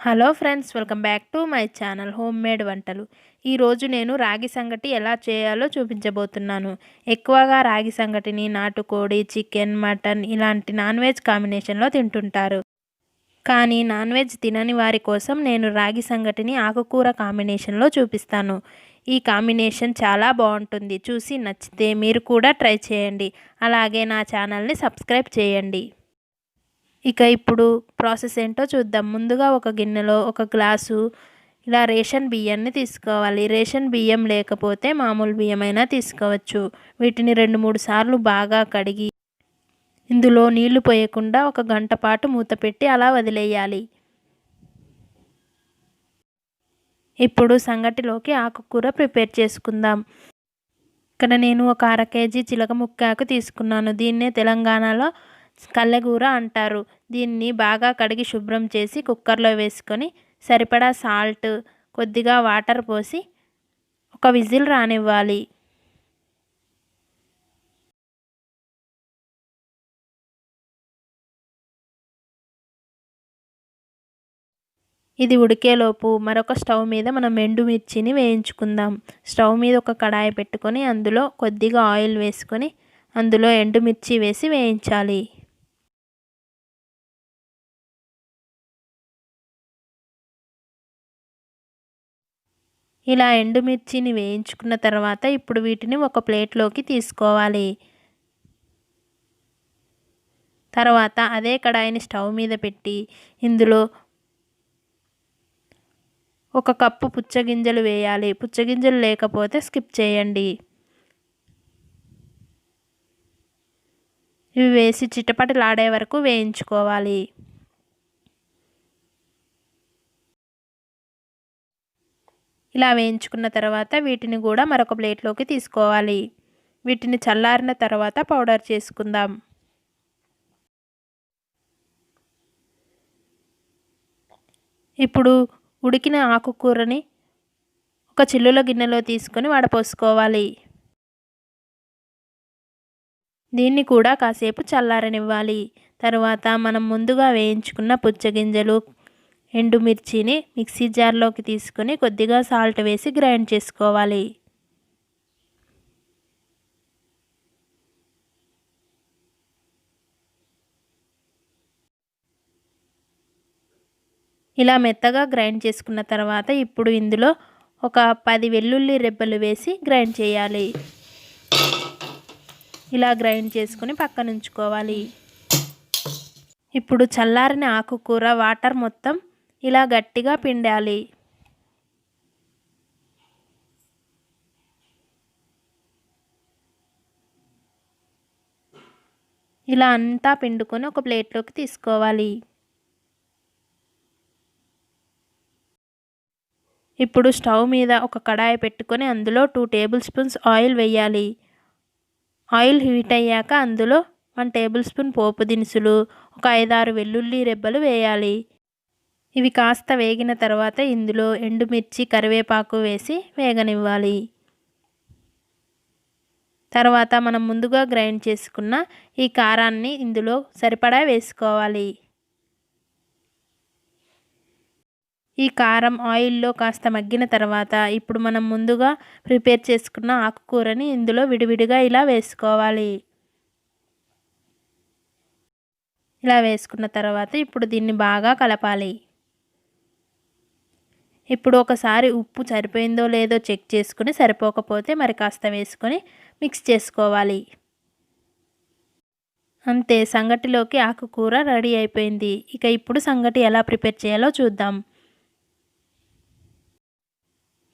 Hello friends, welcome back to my channel home made వంటలు. ఈరోజు నేను రాగి సంగటి ఎలా చేయాలో చూపించబోతున్నాను. ఎక్కువగా రాగి సంగటిని నాటుకోడి, చికెన్, మటన్ ఇలాంటి నాన్ వెజ్ కాంబినేషన్లో తింటుంటారు. కానీ నాన్ వెజ్ తినని వారి కోసం నేను రాగి సంగటిని ఆకుకూర కాంబినేషన్లో చూపిస్తాను. ఈ కాంబినేషన్ చాలా బాగుంటుంది. చూసి నచ్చితే మీరు కూడా ట్రై చేయండి. అలాగే నా ఛానల్ని సబ్స్క్రైబ్ చేయండి. ఇక ఇప్పుడు ప్రాసెస్ ఏంటో చూద్దాం. ముందుగా ఒక గిన్నెలో ఒక గ్లాసు ఇలా రేషన్ బియ్యాన్ని తీసుకోవాలి. రేషన్ బియ్యం లేకపోతే మామూలు బియ్యమైనా తీసుకోవచ్చు. వీటిని 2-3 సార్లు బాగా కడిగి ఇందులో నీళ్లు పోయకుండా ఒక గంట పాటు మూత పెట్టి అలా వదిలేయాలి. ఇప్పుడు సంగటిలోకి ఆకుకూర ప్రిపేర్ చేసుకుందాం. ఇక్కడ నేను ఒక 1/2 కేజీ చిలక ముక్కాకు తీసుకున్నాను. దీన్నే తెలంగాణలో కల్లెగూర అంటారు. దీన్ని బాగా కడిగి శుభ్రం చేసి కుక్కర్లో వేసుకొని సరిపడా సాల్ట్, కొద్దిగా వాటర్ పోసి ఒక విజిల్ రానివ్వాలి. ఇది ఉడికేలోపు మరొక స్టవ్ మీద మనం ఎండుమిర్చిని వేయించుకుందాం. స్టవ్ మీద ఒక కడాయి పెట్టుకొని అందులో కొద్దిగా ఆయిల్ వేసుకొని అందులో ఎండుమిర్చి వేసి వేయించాలి. ఇలా ఎండుమిర్చిని వేయించుకున్న తర్వాత ఇప్పుడు వీటిని ఒక ప్లేట్లోకి తీసుకోవాలి. తర్వాత అదే కడాయిని స్టవ్ మీద పెట్టి ఇందులో ఒక కప్పు పుచ్చగింజలు వేయాలి. పుచ్చగింజలు లేకపోతే స్కిప్ చేయండి. ఇవి వేసి చిటపటలాడే వరకు వేయించుకోవాలి. ఇలా వేయించుకున్న తర్వాత వీటిని కూడా మరొక ప్లేట్లోకి తీసుకోవాలి. వీటిని చల్లారిన తర్వాత పౌడర్ చేసుకుందాం. ఇప్పుడు ఉడికిన ఆకుకూరని ఒక చిల్లుల గిన్నెలో తీసుకొని వడపోసుకోవాలి. దీన్ని కూడా కాసేపు చల్లారనివ్వాలి. తర్వాత మనం ముందుగా వేయించుకున్న పుచ్చగింజలు, ఎండుమిర్చిని మిక్సీ జార్లోకి తీసుకొని కొద్దిగా సాల్ట్ వేసి గ్రైండ్ చేసుకోవాలి. ఇలా మెత్తగా గ్రైండ్ చేసుకున్న తర్వాత ఇప్పుడు ఇందులో ఒక 10 వెల్లుల్లి రెబ్బలు వేసి గ్రైండ్ చేయాలి. ఇలా గ్రైండ్ చేసుకొని పక్కన ఉంచుకోవాలి. ఇప్పుడు చల్లారిన ఆకుకూర వాటర్ మొత్తం ఇలా గట్టిగా పిండాలి. ఇలా అంతా పిండుకొని ఒక ప్లేట్లోకి తీసుకోవాలి. ఇప్పుడు స్టవ్ మీద ఒక కడాయి పెట్టుకొని అందులో 2 టేబుల్ స్పూన్స్ ఆయిల్ వేయాలి. ఆయిల్ హీట్ అయ్యాక అందులో 1 టేబుల్ స్పూన్ పోపు దినుసులు, ఒక 5-6 వెల్లుల్లి రెబ్బలు వేయాలి. ఇవి కాస్త వేగిన తర్వాత ఇందులో ఎండుమిర్చి, కరివేపాకు వేసి వేగనివ్వాలి. తర్వాత మనం ముందుగా గ్రైండ్ చేసుకున్న ఈ కారాన్ని ఇందులో సరిపడా వేసుకోవాలి. ఈ కారం ఆయిల్లో కాస్త మగ్గిన తర్వాత ఇప్పుడు మనం ముందుగా ప్రిపేర్ చేసుకున్న ఆకుకూరని ఇందులో విడివిడిగా ఇలా వేసుకోవాలి. ఇలా వేసుకున్న తర్వాత ఇప్పుడు దీన్ని బాగా కలపాలి. ఇప్పుడు ఒకసారి ఉప్పు సరిపోయిందో లేదో చెక్ చేసుకుని సరిపోకపోతే మరి కాస్త వేసుకొని మిక్స్ చేసుకోవాలి. అంతే, సంగటిలోకి ఆకుకూర రెడీ అయిపోయింది. ఇక ఇప్పుడు సంగటి ఎలా ప్రిపేర్ చేయాలో చూద్దాం.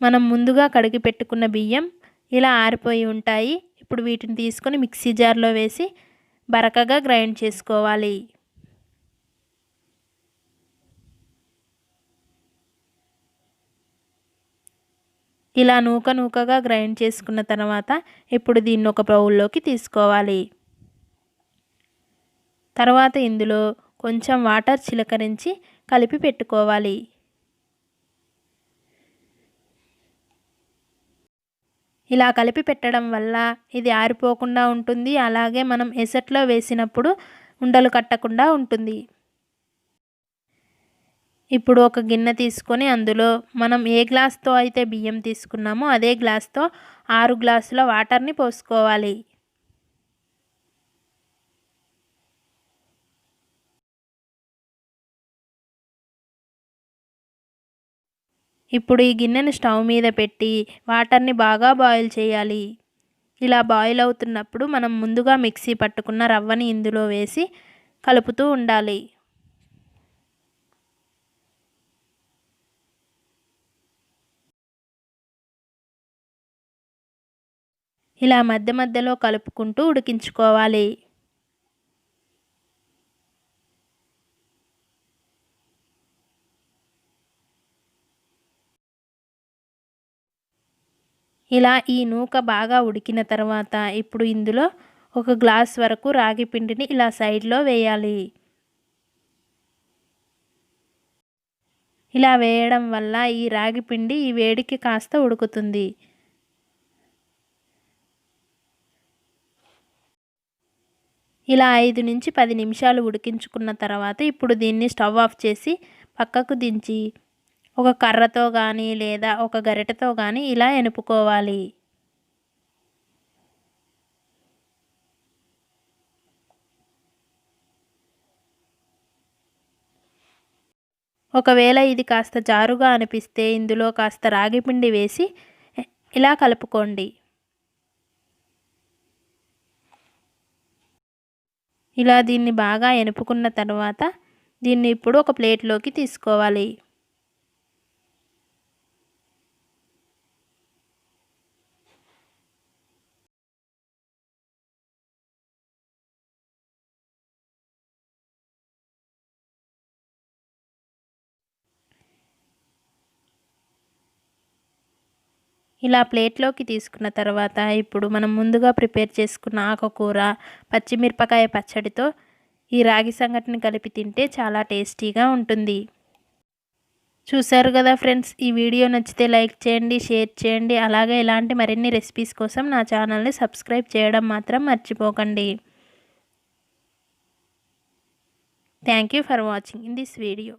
మనం ముందుగా కడిగి పెట్టుకున్న బియ్యం ఇలా ఆరిపోయి ఉంటాయి. ఇప్పుడు వీటిని తీసుకొని మిక్సీ జార్లో వేసి బరకగా గ్రైండ్ చేసుకోవాలి. ఇలా నూకగా గ్రైండ్ చేసుకున్న తర్వాత ఇప్పుడు దీన్ని ఒక బౌల్లోకి తీసుకోవాలి. తర్వాత ఇందులో కొంచెం వాటర్ చిలకరించి కలిపి పెట్టుకోవాలి. ఇలా కలిపి పెట్టడం వల్ల ఇది ఆరిపోకుండా ఉంటుంది. అలాగే మనం ఎసట్లో వేసినప్పుడు ఉండలు కట్టకుండా ఉంటుంది. ఇప్పుడు ఒక గిన్నె తీసుకొని అందులో మనం ఏ గ్లాస్తో అయితే బియ్యం తీసుకున్నామో అదే గ్లాస్తో 6 గ్లాసుల వాటర్ని పోసుకోవాలి. ఇప్పుడు ఈ గిన్నెను స్టవ్ మీద పెట్టి వాటర్ని బాగా బాయిల్ చేయాలి. ఇలా బాయిల్ అవుతున్నప్పుడు మనం ముందుగా మిక్సీ పట్టుకున్న రవ్వని ఇందులో వేసి కలుపుతూ ఉండాలి. ఇలా మధ్య మధ్యలో కలుపుకుంటూ ఉడికించుకోవాలి. ఇలా ఈ నూక బాగా ఉడికిన తర్వాత ఇప్పుడు ఇందులో ఒక గ్లాస్ వరకు రాగి పిండిని ఇలా సైడ్లో వేయాలి. ఇలా వేయడం వల్ల ఈ రాగి పిండి ఈ వేడికి కాస్త ఉడుకుతుంది. ఇలా 5 నుంచి 10 నిమిషాలు ఉడికించుకున్న తర్వాత ఇప్పుడు దీన్ని స్టవ్ ఆఫ్ చేసి పక్కకు దించి ఒక కర్రతో కానీ లేదా ఒక గరిటెతో కానీ ఇలా ఎనుపుకోవాలి. ఒకవేళ ఇది కాస్త జారుగా అనిపిస్తే ఇందులో కాస్త రాగి పిండి వేసి ఇలా కలుపుకోండి. ఇలా దీన్ని బాగా ఎనుపుకున్న తర్వాత దీన్ని ఇప్పుడు ఒక ప్లేట్లోకి తీసుకోవాలి. ఇలా ప్లేట్లోకి తీసుకున్న తర్వాత ఇప్పుడు మనం ముందుగా ప్రిపేర్ చేసుకున్న ఆకుకూర, పచ్చిమిరపకాయ పచ్చడితో ఈ రాగి సంగటిని కలిపి తింటే చాలా టేస్టీగా ఉంటుంది. చూసారు కదా ఫ్రెండ్స్, ఈ వీడియో నచ్చితే లైక్ చేయండి, షేర్ చేయండి. అలాగే ఇలాంటి మరిన్ని రెసిపీస్ కోసం నా ఛానల్ని సబ్స్క్రైబ్ చేయడం మాత్రం మర్చిపోకండి. Thank you for watching in this video.